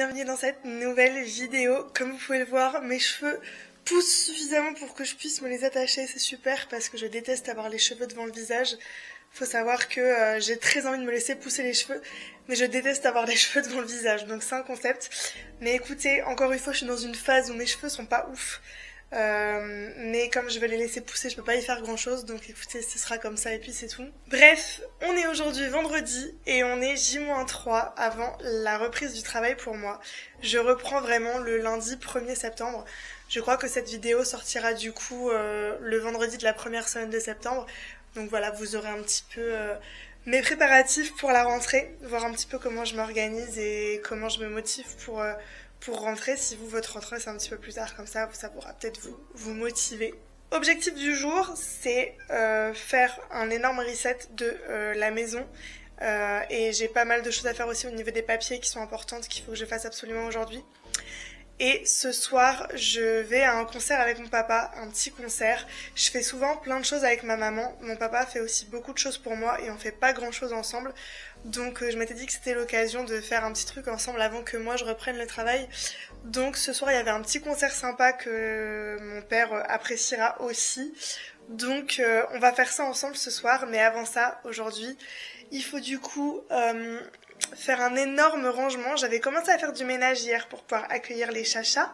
bienvenue dans cette nouvelle vidéo. Comme vous pouvez le voir, mes cheveux poussent suffisamment pour que je puisse me les attacher, c'est super parce que je déteste avoir les cheveux devant le visage. Faut savoir que j'ai très envie de me laisser pousser les cheveux, mais je déteste avoir les cheveux devant le visage, donc c'est un concept. Mais écoutez, encore une fois, je suis dans une phase où mes cheveux sont pas ouf. Mais comme je vais les laisser pousser, je peux pas y faire grand chose, donc écoutez, ce sera comme ça et puis c'est tout. Bref, on est aujourd'hui vendredi et on est J-3 avant la reprise du travail pour moi. Je reprends vraiment le lundi 1er septembre. Je crois que cette vidéo sortira du coup le vendredi de la première semaine de septembre. Donc voilà, vous aurez un petit peu mes préparatifs pour la rentrée, voir un petit peu comment je m'organise et comment je me motive pour rentrer. Si vous, votre rentrée c'est un petit peu plus tard, comme ça pourra peut-être vous motiver. Objectif du jour, c'est faire un énorme reset de la maison. Et j'ai pas mal de choses à faire aussi au niveau des papiers qui sont importantes, qu'il faut que je fasse absolument aujourd'hui. Et ce soir, je vais à un concert avec mon papa, un petit concert. Je fais souvent plein de choses avec ma maman. Mon papa fait aussi beaucoup de choses pour moi et on fait pas grand chose ensemble. Donc je m'étais dit que c'était l'occasion de faire un petit truc ensemble avant que moi je reprenne le travail. Donc ce soir, il y avait un petit concert sympa que mon père appréciera aussi. Donc on va faire ça ensemble ce soir. Mais avant ça, aujourd'hui, il faut du coup faire un énorme rangement. J'avais commencé à faire du ménage hier pour pouvoir accueillir les chachas,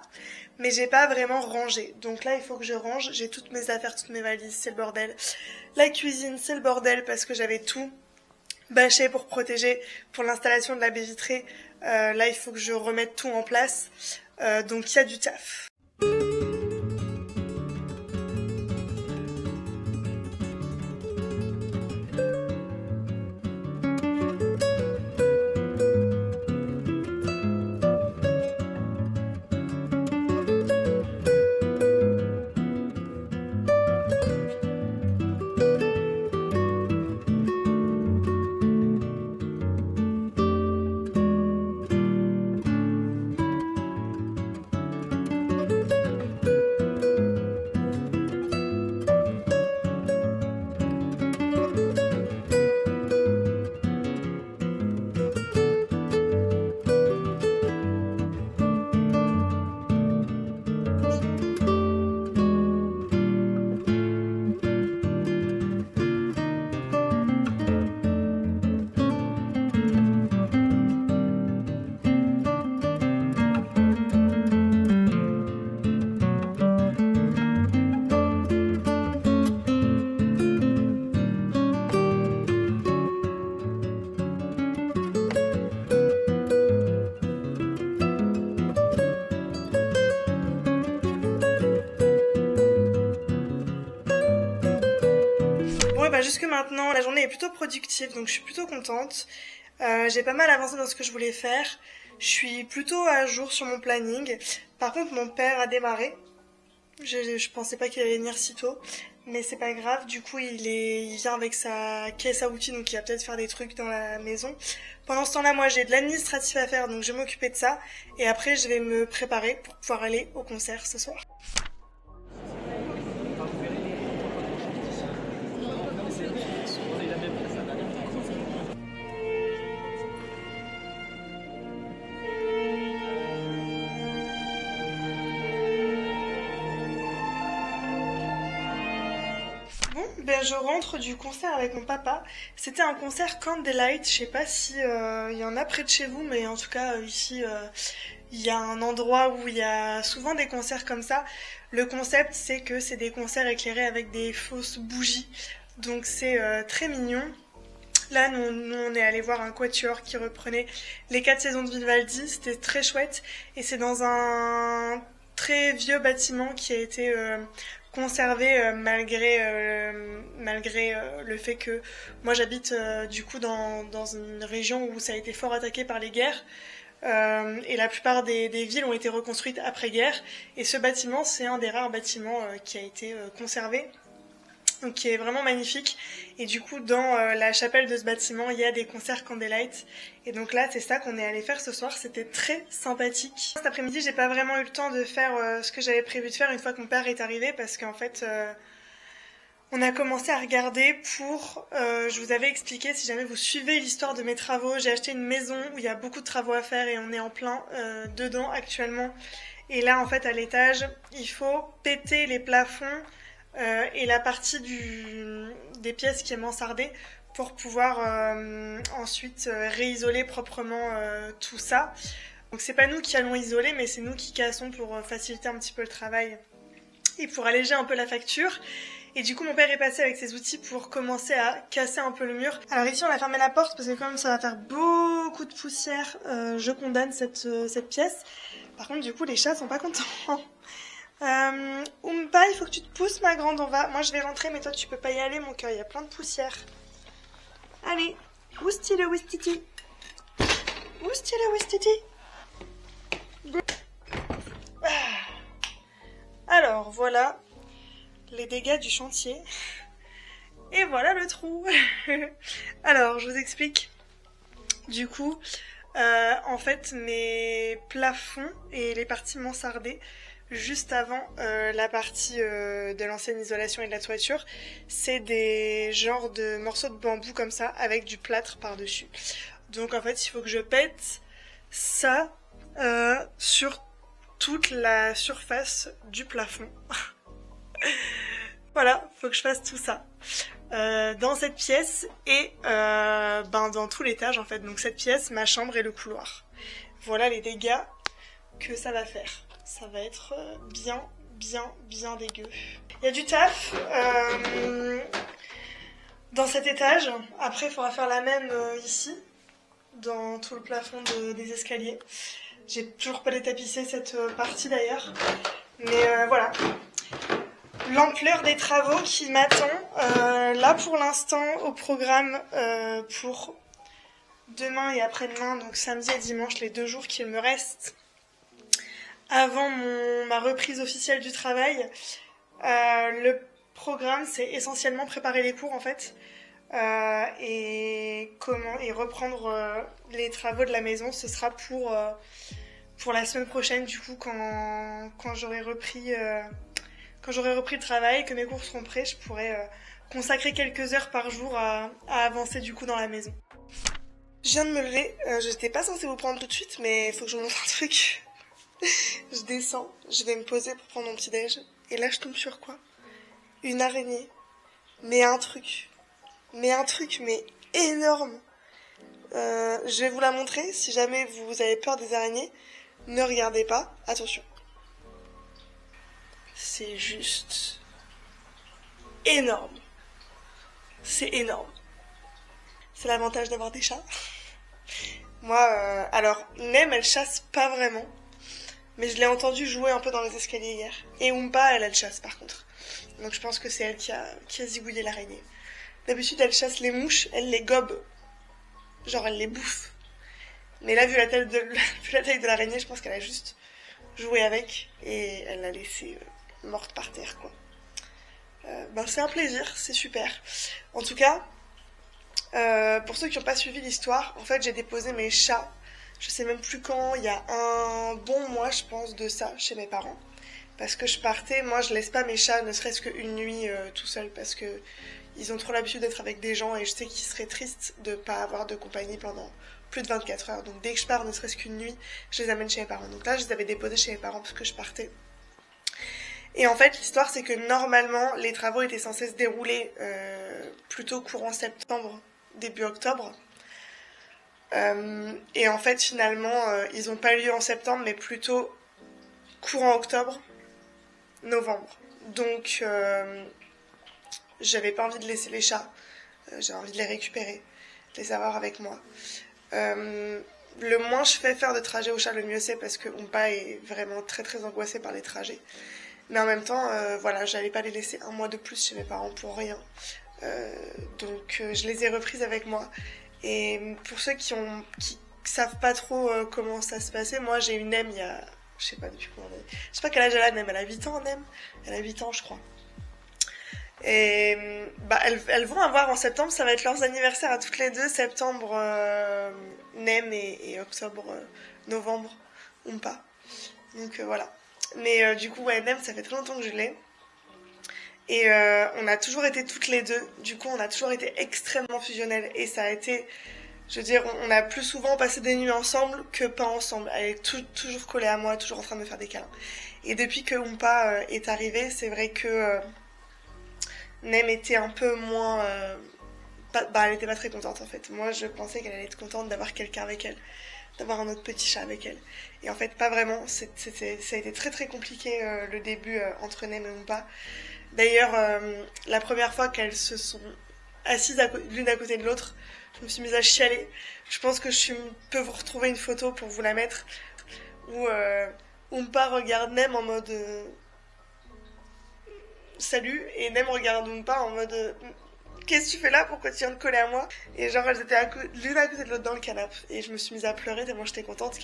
mais j'ai pas vraiment rangé. Donc là, il faut que je range. J'ai toutes mes affaires, toutes mes valises, c'est le bordel. La cuisine, c'est le bordel parce que j'avais tout bâché pour protéger pour l'installation de la baie vitrée. Là, il faut que je remette tout en place. Donc il y a du taf. Jusque maintenant, la journée est plutôt productive, donc je suis plutôt contente. J'ai pas mal avancé dans ce que je voulais faire. Je suis plutôt à jour sur mon planning. Par contre, mon père a démarré. Je pensais pas qu'il allait venir si tôt, mais c'est pas grave. Du coup, il vient avec sa caisse à outils, donc il va peut-être faire des trucs dans la maison. Pendant ce temps-là, moi, j'ai de l'administratif à faire, donc je vais m'occuper de ça. Et après, je vais me préparer pour pouvoir aller au concert ce soir. Je rentre du concert avec mon papa. C'était un concert Candlelight. Je sais pas si y en a près de chez vous, mais en tout cas ici il y a un endroit où il y a souvent des concerts comme ça. Le concept, c'est que c'est des concerts éclairés avec des fausses bougies. Donc c'est très mignon. Là, nous, on est allé voir un quatuor qui reprenait les 4 saisons de Vivaldi. C'était très chouette. Et c'est dans un très vieux bâtiment qui a été conservé malgré le fait que moi j'habite du coup dans une région où ça a été fort attaqué par les guerres. Et la plupart des villes ont été reconstruites après-guerre. Et ce bâtiment, c'est un des rares bâtiments qui a été conservé. Donc qui est vraiment magnifique. Et du coup, dans la chapelle de ce bâtiment, il y a des concerts Candlelight. Et donc là, c'est ça qu'on est allé faire ce soir. C'était très sympathique. Cet après-midi, j'ai pas vraiment eu le temps de faire ce que j'avais prévu de faire une fois que mon père est arrivé, parce qu'en fait, On a commencé à regarder je vous avais expliqué, si jamais vous suivez l'histoire de mes travaux, j'ai acheté une maison où il y a beaucoup de travaux à faire et on est en plein dedans actuellement. Et là, en fait, à l'étage, il faut péter les plafonds et la partie des pièces qui est mansardée pour pouvoir ensuite réisoler proprement tout ça. Donc c'est pas nous qui allons isoler, mais c'est nous qui cassons pour faciliter un petit peu le travail et pour alléger un peu la facture. Et du coup, mon père est passé avec ses outils pour commencer à casser un peu le mur. Alors ici, on a fermé la porte parce que quand même ça va faire beaucoup de poussière. Je condamne cette pièce. Par contre, du coup, les chats sont pas contents. Oumpa, il faut que tu te pousses, ma grande. Moi, je vais rentrer, mais toi, tu peux pas y aller, mon cœur. Il y a plein de poussière. Allez, ousti le ouistiti. Ousti le ouistiti. Alors, voilà les dégâts du chantier. Et voilà le trou. Alors, je vous explique. Du coup, en fait, mes plafonds et les parties mansardées, juste avant la partie de l'ancienne isolation et de la toiture, c'est des genres de morceaux de bambou comme ça, avec du plâtre par-dessus. Donc en fait, il faut que je pète ça sur toute la surface du plafond. Voilà, faut que je fasse tout ça. Dans cette pièce et dans tout l'étage en fait. Donc cette pièce, ma chambre et le couloir. Voilà les dégâts que ça va faire. Ça va être bien dégueu. Il y a du taf dans cet étage. Après, il faudra faire la même ici, dans tout le plafond des escaliers. J'ai toujours pas détapissé cette partie d'ailleurs. Mais voilà. L'ampleur des travaux qui m'attend. Là, pour l'instant, au programme pour demain et après-demain, donc samedi et dimanche, les 2 jours qu'il me reste avant ma reprise officielle du travail, le programme, c'est essentiellement préparer les cours, en fait, et reprendre les travaux de la maison. Ce sera pour la semaine prochaine, du coup, quand j'aurai repris... Quand j'aurai repris le travail, que mes cours seront prêts, je pourrai consacrer quelques heures par jour à avancer du coup dans la maison. Je viens de me lever, j'étais pas censée vous prendre tout de suite, mais il faut que je vous montre un truc. Je descends, je vais me poser pour prendre mon petit déj, et là je tombe sur quoi? Une araignée. Mais un truc mais énorme. Je vais vous la montrer, si jamais vous avez peur des araignées, ne regardez pas, attention. C'est juste énorme. C'est énorme. C'est l'avantage d'avoir des chats. Moi, alors, Nem, elle chasse pas vraiment. Mais je l'ai entendu jouer un peu dans les escaliers hier. Et Oumpa, elle chasse par contre. Donc je pense que c'est elle qui a zigouillé l'araignée. D'habitude, elle chasse les mouches, elle les gobe. Genre, elle les bouffe. Mais là, vu la taille de l'araignée, je pense qu'elle a juste joué avec. Et elle l'a laissée morte par terre, quoi. C'est un plaisir, c'est super. En tout cas, pour ceux qui n'ont pas suivi l'histoire, en fait, j'ai déposé mes chats, je sais même plus quand, il y a un bon mois, je pense, de ça, chez mes parents. Parce que je partais, moi, je laisse pas mes chats, ne serait-ce qu'une nuit tout seul, parce que ils ont trop l'habitude d'être avec des gens, et je sais qu'ils seraient tristes de pas avoir de compagnie pendant plus de 24 heures. Donc dès que je pars, ne serait-ce qu'une nuit, je les amène chez mes parents. Donc là, je les avais déposés chez mes parents parce que je partais. Et en fait, l'histoire, c'est que normalement, les travaux étaient censés se dérouler plutôt courant septembre, début octobre. Et en fait, finalement, ils n'ont pas lieu en septembre, mais plutôt courant octobre, novembre. Donc, j'avais pas envie de laisser les chats. J'avais envie de les récupérer, de les avoir avec moi. Le moins je fais faire de trajet au chat, le mieux c'est, parce que Oumpa est vraiment très très angoissé par les trajets. Mais en même temps, voilà, j'allais pas les laisser un mois de plus chez mes parents pour rien. Donc je les ai reprises avec moi. Et pour ceux qui savent pas trop comment ça se passait, moi j'ai une Nem il y a... Je sais pas depuis combien d'années. Je sais pas quel âge elle a, Nem. Elle a 8 ans, Nem. Elle a 8 ans, je crois. Et elles vont avoir en septembre, ça va être leurs anniversaires à toutes les deux, septembre Nem et octobre novembre Oumpa. Donc voilà. Mais du coup, ouais, Nem, ça fait très longtemps que je l'ai. Et on a toujours été toutes les deux. Du coup, on a toujours été extrêmement fusionnelles. Et ça a été, je veux dire, on a plus souvent passé des nuits ensemble que pas ensemble. Elle est toujours collée à moi, toujours en train de me faire des câlins. Et depuis que Oompa est arrivée, c'est vrai que Nem était un peu moins... elle était pas très contente en fait. Moi, je pensais qu'elle allait être contente d'avoir quelqu'un avec elle, d'avoir un autre petit chat avec elle. Et en fait, pas vraiment. Ça a été très très compliqué le début entre Nem et Oompa. D'ailleurs, la première fois qu'elles se sont assises l'une à côté de l'autre, je me suis mise à chialer. Je pense que je peux vous retrouver une photo pour vous la mettre, où Oompa regarde Nem en mode salut, et Nem regarde Oompa en mode qu'est-ce que tu fais là, pourquoi tu viens de coller à moi. Et genre elles étaient l'une à côté de l'autre dans le canapé, et je me suis mise à pleurer tellement j'étais contente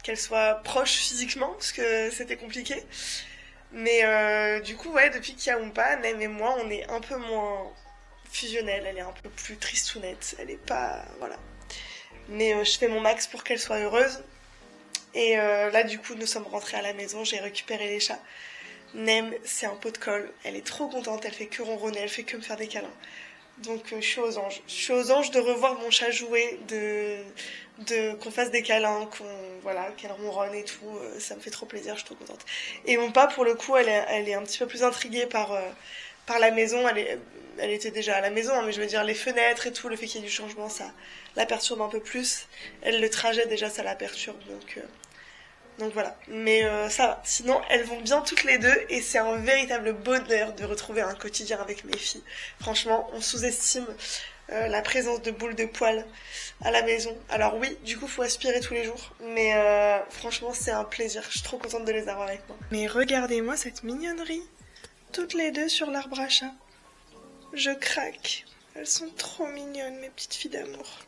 qu'elle soit proche physiquement, parce que c'était compliqué. Mais du coup, ouais, depuis qu'il y a Oompa, Nem et moi, on est un peu moins fusionnelle. Elle est un peu plus tristounette. Elle est pas... Voilà. Mais je fais mon max pour qu'elle soit heureuse. Et là, du coup, nous sommes rentrés à la maison. J'ai récupéré les chats. Nem, c'est un pot de colle. Elle est trop contente. Elle fait que ronronner. Elle fait que me faire des câlins. Donc je suis aux anges. Je suis aux anges de revoir mon chat jouer, qu'on fasse des câlins, qu'elle ronronne et tout. Ça me fait trop plaisir, je suis trop contente. Et mon pas, pour le coup, elle est un petit peu plus intriguée par la maison. Elle était déjà à la maison, hein, mais je veux dire les fenêtres et tout, le fait qu'il y ait du changement, ça la perturbe un peu plus. Elle, le trajet déjà, ça la perturbe, donc voilà, mais ça va. Sinon, elles vont bien toutes les deux et c'est un véritable bonheur de retrouver un quotidien avec mes filles. Franchement, on sous-estime la présence de boules de poils à la maison. Alors oui, du coup, faut aspirer tous les jours, mais franchement, c'est un plaisir. Je suis trop contente de les avoir avec moi. Mais regardez-moi cette mignonnerie, toutes les deux sur l'arbre à chat. Je craque. Elles sont trop mignonnes, mes petites filles d'amour.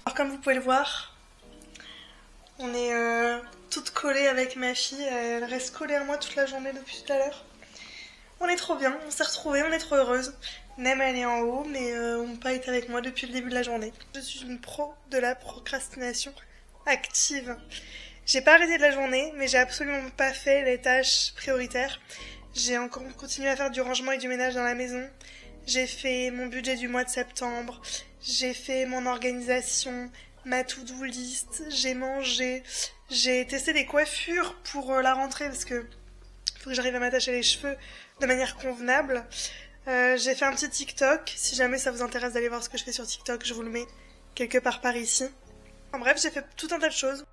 Alors comme vous pouvez le voir, on est toutes collées avec ma fille. Elle reste collée à moi toute la journée depuis tout à l'heure. On est trop bien, on s'est retrouvés, on est trop heureuses. Nem, elle est en haut, mais Oompa est avec moi depuis le début de la journée. Je suis une pro de la procrastination active. J'ai pas arrêté de la journée, mais j'ai absolument pas fait les tâches prioritaires. J'ai encore continué à faire du rangement et du ménage dans la maison. J'ai fait mon budget du mois de septembre. J'ai fait mon organisation, ma to-do list. J'ai mangé. J'ai testé des coiffures pour la rentrée parce que faut que j'arrive à m'attacher les cheveux de manière convenable. J'ai fait un petit TikTok. Si jamais ça vous intéresse d'aller voir ce que je fais sur TikTok, je vous le mets quelque part par ici. En bref, j'ai fait tout un tas de choses,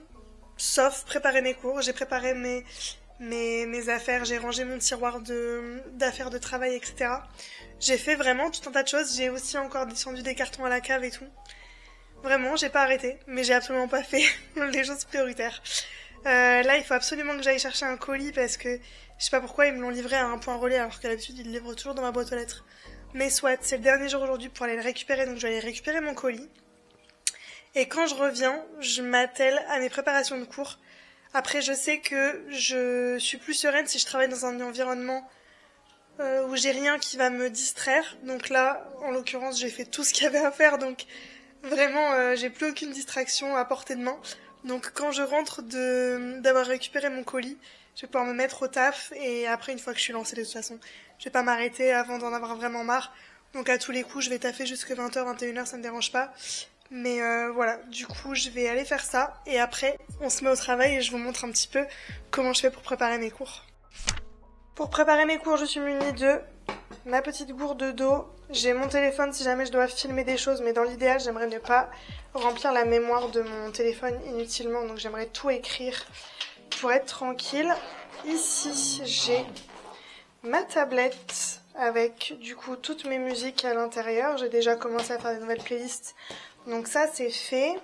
sauf préparer mes cours. J'ai préparé mes affaires, j'ai rangé mon tiroir d'affaires de travail, etc. J'ai fait vraiment tout un tas de choses. J'ai aussi encore descendu des cartons à la cave et tout. Vraiment, j'ai pas arrêté, mais j'ai absolument pas fait les choses prioritaires. Là, il faut absolument que j'aille chercher un colis parce que je sais pas pourquoi ils me l'ont livré à un point relais alors qu'à l'habitude ils le livrent toujours dans ma boîte aux lettres. Mais soit, c'est le dernier jour aujourd'hui pour aller le récupérer, donc je vais aller récupérer mon colis. Et quand je reviens, je m'attelle à mes préparations de cours. Après, je sais que je suis plus sereine si je travaille dans un environnement où j'ai rien qui va me distraire. Donc là, en l'occurrence, j'ai fait tout ce qu'il y avait à faire, donc vraiment, j'ai plus aucune distraction à portée de main. Donc quand je rentre d'avoir récupéré mon colis, je vais pouvoir me mettre au taf et après, une fois que je suis lancée de toute façon, je vais pas m'arrêter avant d'en avoir vraiment marre. Donc à tous les coups, je vais taffer jusque 20h, 21h, ça me dérange pas. Mais voilà, du coup, je vais aller faire ça et après, on se met au travail et je vous montre un petit peu comment je fais pour préparer mes cours. Pour préparer mes cours, je suis munie de ma petite gourde d'eau. J'ai mon téléphone si jamais je dois filmer des choses, mais dans l'idéal, j'aimerais ne pas remplir la mémoire de mon téléphone inutilement, donc j'aimerais tout écrire pour être tranquille. Ici, j'ai ma tablette avec du coup toutes mes musiques à l'intérieur. J'ai déjà commencé à faire des nouvelles playlists, donc ça c'est fait.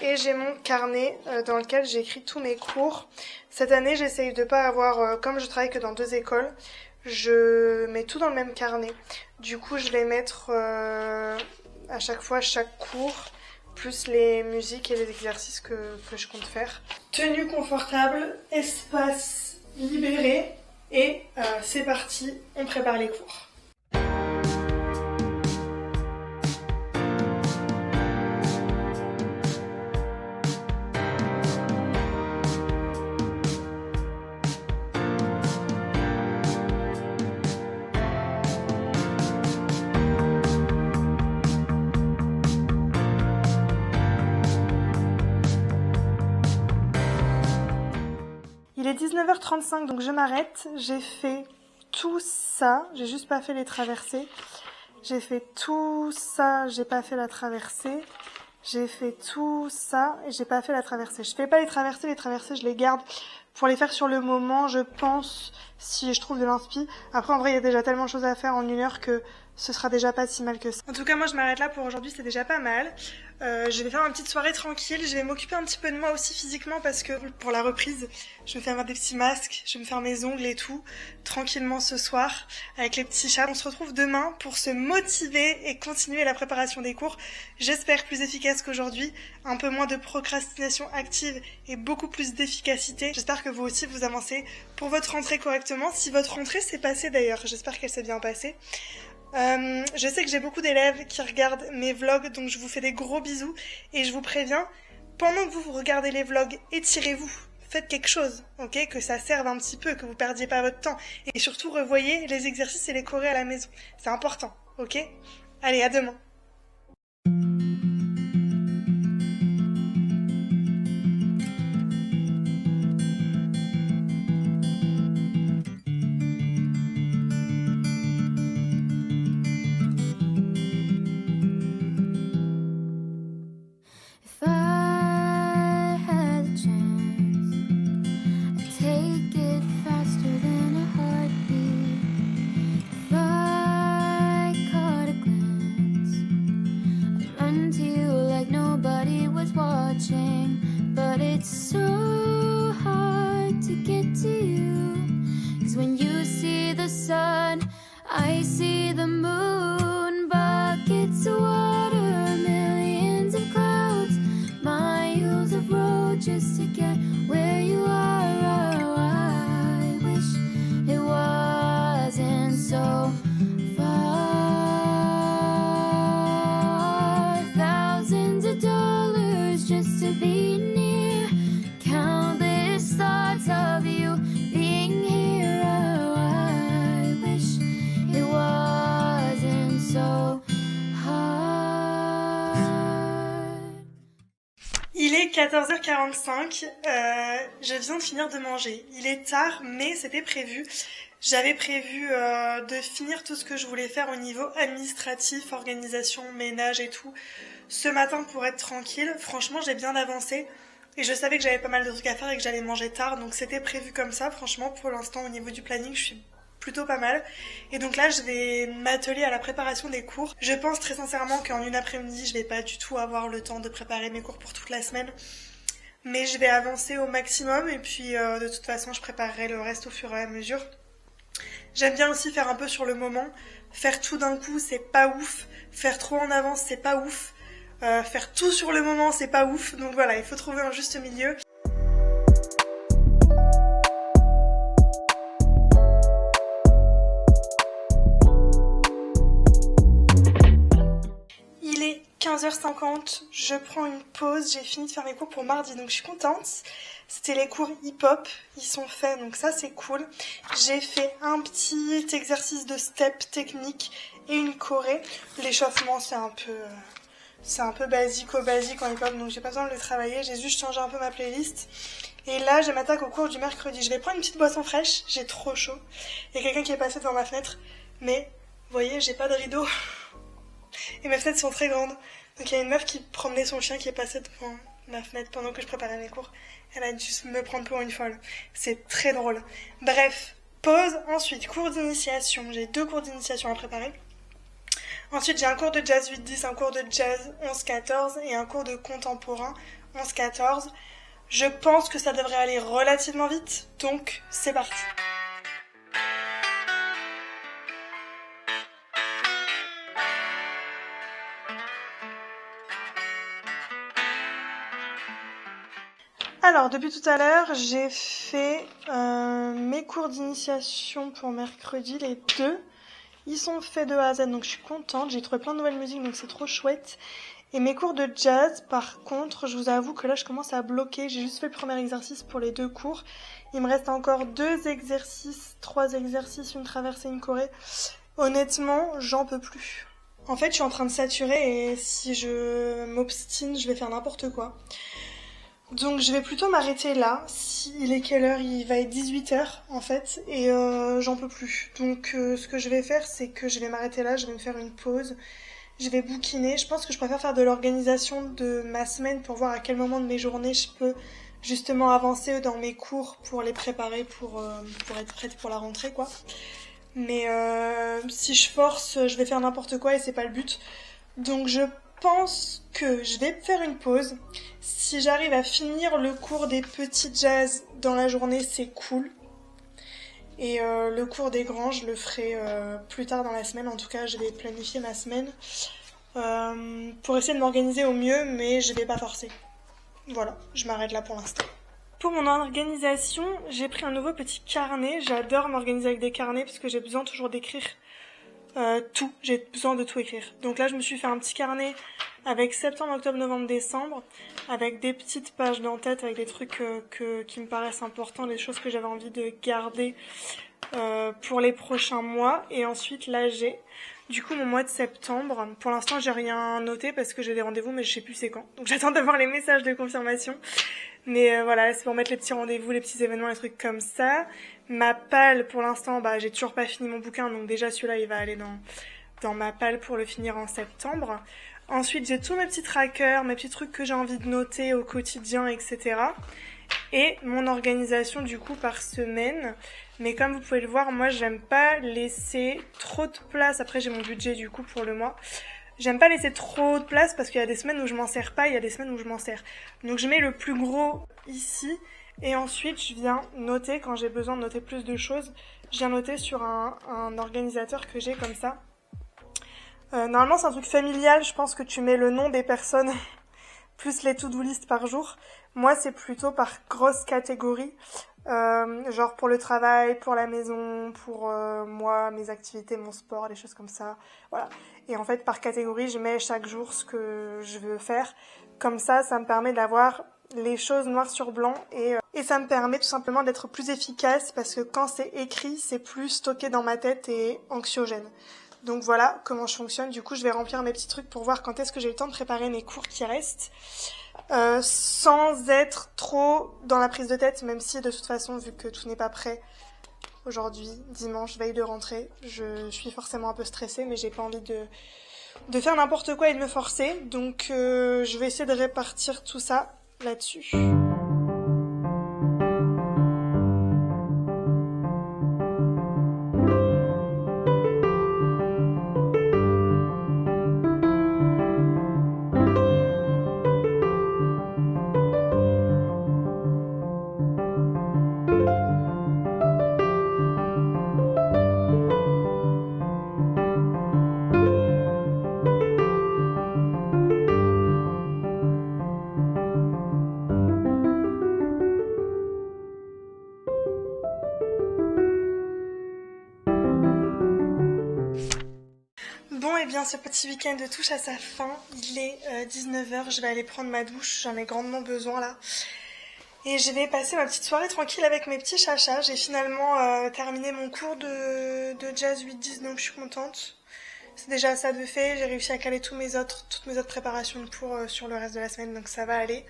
Et j'ai mon carnet dans lequel j'écris tous mes cours. Cette année, j'essaye de pas avoir, comme je travaille que dans 2 écoles, je mets tout dans le même carnet. Du coup, je vais mettre à chaque fois chaque cours, plus les musiques et les exercices que je compte faire. Tenue confortable, espace libéré et c'est parti, on prépare les cours. est 19h35, donc je m'arrête. J'ai fait tout ça, j'ai juste pas fait les traversées. J'ai fait tout ça, j'ai pas fait la traversée. J'ai fait tout ça et j'ai pas fait la traversée. Je fais pas les traversées je les garde pour les faire sur le moment, je pense, si je trouve de l'inspi. Après, en vrai, il y a déjà tellement de choses à faire en 1 heure que ce sera déjà pas si mal que ça. En tout cas, moi, je m'arrête là pour aujourd'hui, c'est déjà pas mal. Je vais faire une petite soirée tranquille, je vais m'occuper un petit peu de moi aussi physiquement parce que pour la reprise, je vais faire des petits masques, je vais me faire mes ongles et tout, tranquillement ce soir, avec les petits chats. On se retrouve demain pour se motiver et continuer la préparation des cours. J'espère plus efficace qu'aujourd'hui, un peu moins de procrastination active et beaucoup plus d'efficacité. J'espère que vous aussi vous avancez pour votre rentrée correctement. Si votre rentrée s'est passée d'ailleurs, j'espère qu'elle s'est bien passée. Je sais que j'ai beaucoup d'élèves qui regardent mes vlogs, donc je vous fais des gros bisous et je vous préviens, pendant que vous regardez les vlogs, étirez-vous, faites quelque chose, ok, que ça serve un petit peu, que vous perdiez pas votre temps et surtout revoyez les exercices et les chorés à la maison, c'est important, ok? Allez, à demain. But it's so hard to get to you, 'cause when you see the sun, I see the moon. Buckets of water, millions of clouds, miles of road just to get where you are. Oh, I wish it wasn't so far. Thousands of dollars just to be near, countless thoughts of you being here. Oh, I wish it wasn't so hard. Il est 14h45, je viens de finir de manger. Il est tard, mais c'était prévu. J'avais prévu de finir tout ce que je voulais faire au niveau administratif, organisation, ménage et tout, ce matin pour être tranquille. Franchement, j'ai bien avancé et je savais que j'avais pas mal de trucs à faire et que j'allais manger tard, donc c'était prévu comme ça. Franchement, pour l'instant, au niveau du planning, je suis plutôt pas mal. Et donc là, je vais m'atteler à la préparation des cours. Je pense très sincèrement qu'en une après-midi, je vais pas du tout avoir le temps de préparer mes cours pour toute la semaine. Mais je vais avancer au maximum et puis de toute façon, je préparerai le reste au fur et à mesure. J'aime bien aussi faire un peu sur le moment. Faire tout d'un coup, c'est pas ouf. Faire trop en avance, c'est pas ouf. Faire tout sur le moment, c'est pas ouf. Donc voilà, il faut trouver un juste milieu. Il est 15h50, je prends une pause, j'ai fini de faire mes cours pour mardi, donc je suis contente. C'était les cours hip-hop, ils sont faits, donc ça c'est cool. J'ai fait un petit exercice de step technique et une choré. L'échauffement c'est un peu basique en hip-hop, donc j'ai pas besoin de le travailler, j'ai juste changé un peu ma playlist. Et là je m'attaque au cours du mercredi. Je vais prendre une petite boisson fraîche, j'ai trop chaud. Il y a quelqu'un qui est passé devant ma fenêtre, mais vous voyez j'ai pas de rideau. Et mes fenêtres sont très grandes. Donc il y a une meuf qui promenait son chien qui est passée devant ma fenêtre pendant que je préparais mes cours. Elle a dû me prendre pour une folle. C'est très drôle. Bref, pause. Ensuite, cours d'initiation. J'ai 2 cours d'initiation à préparer. Ensuite, j'ai un cours de jazz 8-10, un cours de jazz 11-14 et un cours de contemporain 11-14. Je pense que ça devrait aller relativement vite. Donc, c'est parti. Alors, depuis tout à l'heure, j'ai fait mes cours d'initiation pour mercredi, les 2. Ils sont faits de A à Z, donc je suis contente. J'ai trouvé plein de nouvelles musiques, donc c'est trop chouette. Et mes cours de jazz, par contre, je vous avoue que là, je commence à bloquer. J'ai juste fait le premier exercice pour les 2 cours. Il me reste encore 2 exercices, 3 exercices, une traversée, une choré. Honnêtement, j'en peux plus. En fait, je suis en train de saturer et si je m'obstine, je vais faire n'importe quoi. Donc je vais plutôt m'arrêter là. Il est quelle heure? Il va être 18h en fait et j'en peux plus. Donc ce que je vais faire c'est que je vais m'arrêter là, je vais me faire une pause. Je vais bouquiner. Je pense que je préfère faire de l'organisation de ma semaine pour voir à quel moment de mes journées je peux justement avancer dans mes cours pour les préparer pour être prête pour la rentrée quoi. Mais si je force, je vais faire n'importe quoi et c'est pas le but. Donc je pense que je vais faire une pause. Si j'arrive à finir le cours des petits jazz dans la journée, c'est cool. Et le cours des grands, je le ferai plus tard dans la semaine. En tout cas, je vais planifier ma semaine pour essayer de m'organiser au mieux, mais je vais pas forcer. Voilà, je m'arrête là pour l'instant. Pour mon organisation, j'ai pris un nouveau petit carnet. J'adore m'organiser avec des carnets parce que j'ai besoin toujours d'écrire tout. J'ai besoin de tout écrire. Donc là, je me suis fait un petit carnet avec septembre, octobre, novembre, décembre, avec des petites pages d'en-tête, avec des trucs qui me paraissent importants, des choses que j'avais envie de garder pour les prochains mois. Et ensuite, là, j'ai du coup mon mois de septembre. Pour l'instant, j'ai rien noté parce que j'ai des rendez-vous, mais je sais plus c'est quand. Donc j'attends d'avoir les messages de confirmation. Mais voilà, c'est pour mettre les petits rendez-vous, les petits événements, les trucs comme ça. Ma palle, pour l'instant, j'ai toujours pas fini mon bouquin, donc déjà celui-là, il va aller dans ma palle pour le finir en septembre. Ensuite, j'ai tous mes petits trackers, mes petits trucs que j'ai envie de noter au quotidien, etc. Et mon organisation, du coup, par semaine. Mais comme vous pouvez le voir, moi, j'aime pas laisser trop de place. Après, j'ai mon budget, du coup, pour le mois. J'aime pas laisser trop de place parce qu'il y a des semaines où je m'en sers pas, il y a des semaines où je m'en sers. Donc je mets le plus gros ici et ensuite je viens noter quand j'ai besoin de noter plus de choses. Je viens noter sur un organisateur que j'ai comme ça. Normalement c'est un truc familial, je pense que tu mets le nom des personnes plus les to-do list par jour. Moi c'est plutôt par grosse catégorie. Genre pour le travail, pour la maison, pour moi, mes activités, mon sport, des choses comme ça. Voilà. Et en fait, par catégorie, je mets chaque jour ce que je veux faire. Comme ça me permet d'avoir les choses noir sur blanc et ça me permet tout simplement d'être plus efficace parce que quand c'est écrit, c'est plus stocké dans ma tête et anxiogène. Donc voilà comment je fonctionne. Du coup, je vais remplir mes petits trucs pour voir quand est-ce que j'ai le temps de préparer mes cours qui restent. Sans être trop dans la prise de tête, même si de toute façon, vu que tout n'est pas prêt aujourd'hui, dimanche, veille de rentrée, je suis forcément un peu stressée, mais j'ai pas envie de faire n'importe quoi et de me forcer, donc je vais essayer de répartir tout ça là-dessus. Bon, et bien ce petit week-end touche à sa fin. Il est 19h, je vais aller prendre ma douche, j'en ai grandement besoin là. Et je vais passer ma petite soirée tranquille avec mes petits chachas. J'ai finalement terminé mon cours de jazz 8-10, donc je suis contente. C'est déjà ça de fait, j'ai réussi à caler toutes mes autres préparations pour sur le reste de la semaine, donc ça va aller.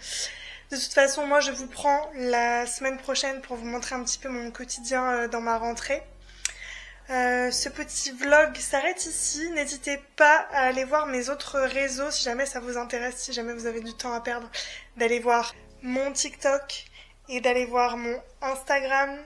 De toute façon, moi je vous prends la semaine prochaine pour vous montrer un petit peu mon quotidien dans ma rentrée. Ce petit vlog s'arrête ici. N'hésitez pas à aller voir mes autres réseaux si jamais ça vous intéresse, si jamais vous avez du temps à perdre, d'aller voir mon TikTok et d'aller voir mon Instagram.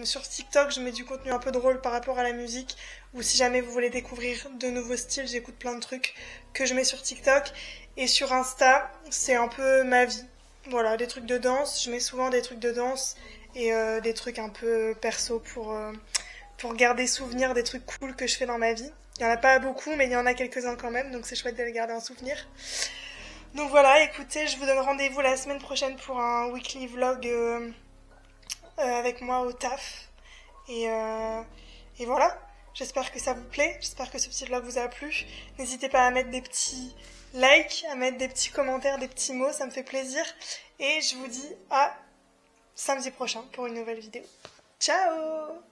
Sur TikTok, je mets du contenu un peu drôle par rapport à la musique, ou si jamais vous voulez découvrir de nouveaux styles, j'écoute plein de trucs que je mets sur TikTok. Et sur Insta, c'est un peu ma vie. Voilà, des trucs de danse, je mets souvent des trucs de danse et des trucs un peu perso pour garder souvenir des trucs cool que je fais dans ma vie. Il n'y en a pas beaucoup, mais il y en a quelques-uns quand même, donc c'est chouette de les garder en souvenir. Donc voilà, écoutez, je vous donne rendez-vous la semaine prochaine pour un weekly vlog avec moi au taf. Et voilà, j'espère que ça vous plaît, j'espère que ce petit vlog vous a plu. N'hésitez pas à mettre des petits likes, à mettre des petits commentaires, des petits mots, ça me fait plaisir. Et je vous dis à samedi prochain pour une nouvelle vidéo. Ciao!